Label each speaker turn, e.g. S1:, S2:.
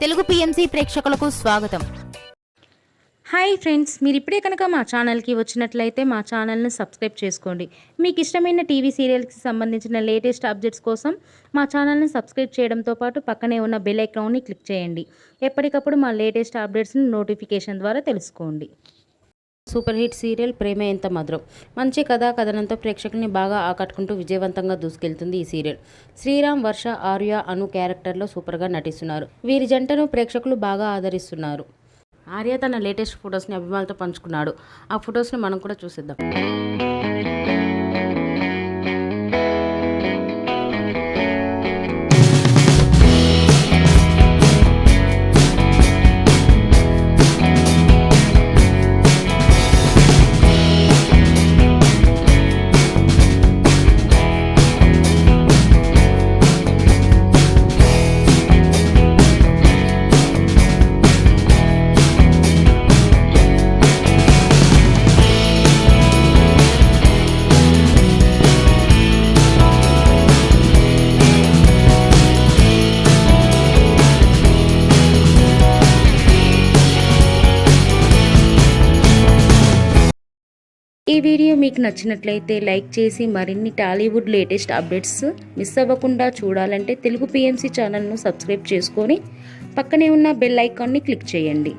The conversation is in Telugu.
S1: తెలుగు పిఎంసి ప్రేక్షకులకు స్వాగతం.
S2: హాయ్ ఫ్రెండ్స్, మీరు ఇప్పుడే కనుక మా ఛానల్కి వచ్చినట్లయితే మా ఛానల్ని సబ్స్క్రైబ్ చేసుకోండి. మీకు ఇష్టమైన టీవీ సీరియల్కి సంబంధించిన లేటెస్ట్ అప్డేట్స్ కోసం మా ఛానల్ని సబ్స్క్రైబ్ చేయడంతో పాటు పక్కనే ఉన్న బెల్ ఐకాన్ని క్లిక్ చేయండి. ఎప్పటికప్పుడు మా లేటెస్ట్ అప్డేట్స్ని నోటిఫికేషన్ ద్వారా తెలుసుకోండి. సూపర్ హిట్ సీరియల్ ప్రేమ ఎంత మధురం. మంచి కథనంతో ప్రేక్షకుల్ని బాగా ఆకట్టుకుంటూ విజయవంతంగా దూసుకెళ్తుంది ఈ సీరియల్. శ్రీరామ్, వర్ష, ఆర్య, అను క్యారెక్టర్లో సూపర్గా నటిస్తున్నారు. వీరి జంటను ప్రేక్షకులు బాగా ఆదరిస్తున్నారు. ఆర్య తన లేటెస్ట్ ఫొటోస్ని అభిమానులతో పంచుకున్నాడు. ఆ ఫొటోస్ని మనం కూడా చూసేద్దాం. ఈ వీడియో మీకు నచ్చినట్లయితే లైక్ చేసి మరిన్ని టాలీవుడ్ లేటెస్ట్ అప్డేట్స్ మిస్ అవ్వకుండా చూడాలంటే తెలుగు పిఎంసి ఛానల్ను సబ్స్క్రైబ్ చేసుకొని పక్కనే ఉన్న బెల్ ఐకాన్ని క్లిక్ చేయండి.